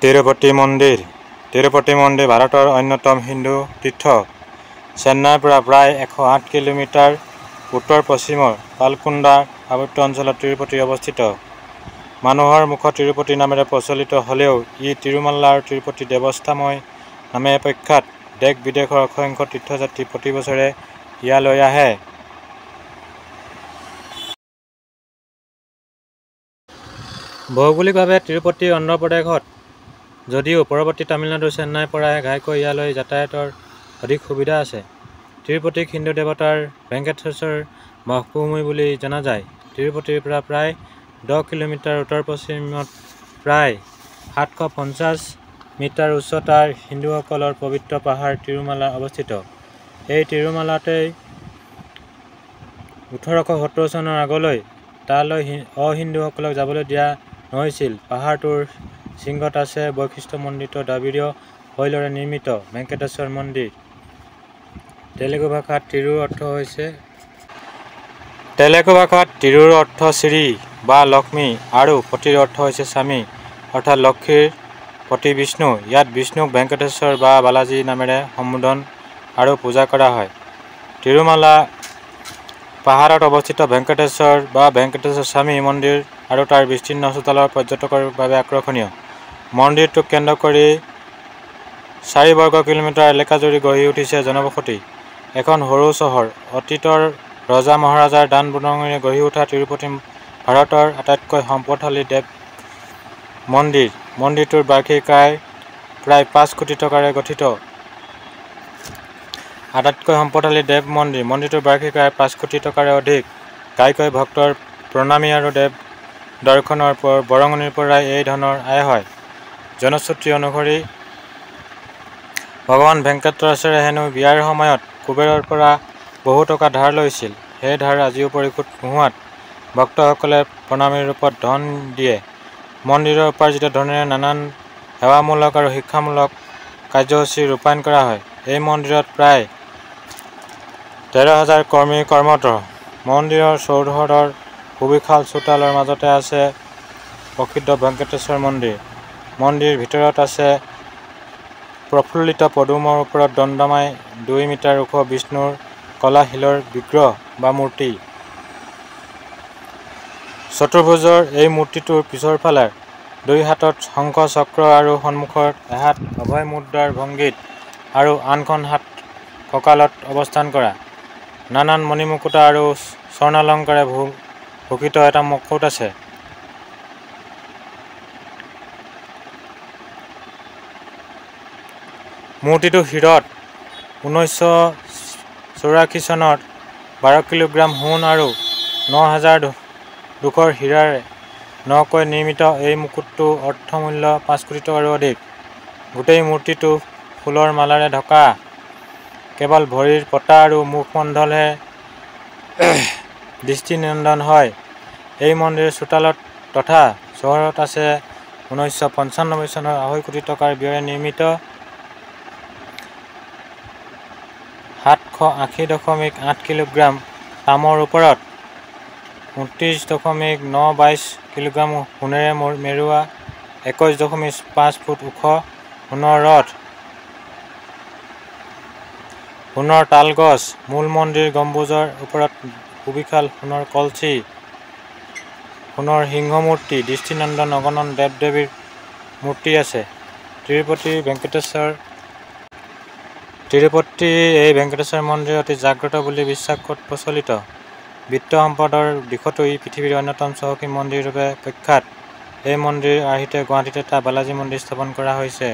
তিৰুপতি মন্দিৰ ভাৰতৰ অন্যতম হিন্দু তীৰ্থ। চেন্নাইৰ পৰা প্ৰায় 108 কিলোমিটাৰ উত্তৰ-পশ্চিমৰ পালকুন্ডা আৱৃত অঞ্চলত তিৰুপতি অৱস্থিত। মানুহৰ মুখত তিৰুপতি নামেৰে প্ৰচলিত হ'লেও ই তিৰুমাল্লাৰ তিৰুপতি দেৱস্থাময় নামেৰে প্ৰখ্যাত। দেশ-বিদেশৰ অসংখ্য তীৰ্থযাত্ৰী প্ৰতি বছৰে ইয়ালৈ আহে। ভৌগোলিকভাৱে তিৰুপতি অন্ধ্ৰ প্ৰদেশত, যদিও পৰৱৰ্তী তামিলনাডু চেন্নাইৰ পৰা ঘাইকৈ ইয়ালৈ যাতায়াতৰ অধিক সুবিধা আছে। তিৰুপতিক হিন্দু দেৱতাৰ ভেংকটেশ্বৰ বাসভূমি বুলি জনা যায়। তিৰুপতিৰ পৰা প্ৰায় 10 কিলোমিটাৰ উত্তৰ-পশ্চিমত প্ৰায় 750 মিটাৰ উচ্চতাৰ হিন্দুসকলৰ পবিত্ৰ পাহাৰ তিৰুমালা অৱস্থিত। এই তিৰুমালাতেই 1870 চনৰ আগলৈ তালৈ অ-হিন্দুসকলক যাবলৈ দিয়া নহৈছিল। পাহাৰটোৰ শৃংগত আছে বৈশিষ্ট্যমণ্ডিত দ্ৰাবিড়ীয় শৈলীৰে নিৰ্মিত ভেংকটেশ্বৰ মন্দিৰ। তেলেগু ভাষাত তিৰুৰ অৰ্থ শ্ৰী বা লক্ষ্মী আৰু পতিৰ অৰ্থ হৈছে স্বামী, অৰ্থাৎ লক্ষ্মীৰ পতি বিষ্ণু। ইয়াত বিষ্ণুক ভেংকটেশ্বৰ বা বালাজী নামেৰে সম্বোধন আৰু পূজা কৰা হয়। তিৰুমালা পাহাৰত অৱস্থিত ভেংকটেশ্বৰ বা ভেংকটেশ্বৰ স্বামী মন্দিৰ আৰু তাৰ বিস্তীৰ্ণ চোতালৰ পৰ্যটকৰ বাবে আকৰ্ষণীয়। মন্দিৰটোক কেন্দ্ৰ কৰি 4 বৰ্গ কিলোমিটাৰ এলেকাজুৰি গঢ়ি উঠিছে জনবসতি। এখন সৰু চহৰ। অতীতৰ ৰজা-মহাৰাজাৰ দান-বৰঙণিৰে গঢ়ি উঠা তিৰুপতি ভাৰতৰ আটাইতকৈ সম্পদশালী দেৱ মন্দিৰ। মন্দিৰটোৰ বাৰ্ষিক আয় প্ৰায় 5 কোটি টকাৰে গঠিত। আটাইতকৈ সম্পদশালী দেৱ মন্দিৰ। মন্দিৰটোৰ বাৰ্ষিক আয় 5 কোটি টকাৰে অধিক। ঘাইকৈ ভক্তৰ প্ৰণামী আৰু দেৱ দৰ্শনৰ বৰঙণিৰ পৰাই এই ধনৰ আয় হয়। জনশ্ৰুতি অনুসৰি ভগৱান ভেংকটেশ্বৰে হেনো বিয়াৰ সময়ত কুবেৰৰ পৰা বহু টকা ধাৰ লৈছিল। সেই ধাৰ আজিও পৰিশোধ নোহোৱাত ভক্তসকলে প্ৰণামীৰ ৰূপত ধন দিয়ে। মন্দিৰৰ উপাৰ্জিত ধনেৰে নানান সেৱামূলক আৰু শিক্ষামূলক কাৰ্যসূচী ৰূপায়ণ কৰা হয়। এই মন্দিৰত প্ৰায় 13,000 কৰ্মী কৰ্মৰত। মন্দিৰৰ চৌহদৰ সুবিশাল চোতালৰ মাজতে আছে প্ৰসিদ্ধ ভেংকটেশ্বৰ মন্দিৰ। মন্দিৰৰ ভিতৰত আছে প্ৰফুল্লিত পদুমৰ ওপৰত দণ্ডায়মান 2 মিটাৰ ওখ বিষ্ণুৰ ক'লা শিলৰ বিগ্ৰহ বা মূৰ্তি। চতুৰ্ভুজৰ এই মূৰ্তিটোৰ পিছৰ ফালে 2 হাতত শংখ চক্ৰ আৰু সন্মুখত এহাত অভয় মুদ্ৰাৰ ভংগীত আৰু আনখন হাত কঁকালত অৱস্থান কৰা। নানান মণি-মুকুতা আৰু স্বৰ্ণালংকাৰে ভূষিত এটা মুকুট আছে। মূৰ্তিটোৰ শিৰত 1984 চনত 12 কিলোগ্ৰাম সোণ আৰু 9,000 ধূসৰ হীৰাৰে নকৈ নিৰ্মিত এই মুকুটটোৰ অৰ্থমূল্য 5 কোটি টকাৰো অধিক। গোটেই মূৰ্তিটো ফুলৰ মালাৰে ঢকা। কেৱল ভৰিৰ পতা আৰু মুখমণ্ডলহে দৃষ্টিনন্দন হয়। এই মন্দিৰৰ চোতালত তথা চৌহদত আছে 1995 চনত 2.5 কোটি টকাৰ ব্যয়েৰে নিৰ্মিত 780.8 কিলোগ্ৰাম তামৰ ওপৰত 29.922 কিলোগ্ৰাম সোণেৰে মেৰুৱা 21.5 ফুট ওখ সোণৰ ৰথ, সোণৰ তালগছ, মূল মন্দিৰ গম্বুজৰ ওপৰত সুবিশাল সোণৰ কলচী, সোণৰ সিংহ মূৰ্তি, দৃষ্টিনন্দন অগণন দেৱ-দেৱীৰ মূৰ্তি আছে। তিৰুপতি এই ভেংকটেশ্বৰ মন্দিৰ অতি জাগ্ৰত বুলি বিশ্বাস প্ৰচলিত। বিত্ত সম্পদৰ দিশতো ই পৃথিৱীৰ অন্যতম চহকী মন্দিৰ ৰূপে প্ৰখ্যাত। এই মন্দিৰৰ আৰ্হিতে গুৱাহাটীত এটা বালাজী মন্দিৰ স্থাপন কৰা হৈছে।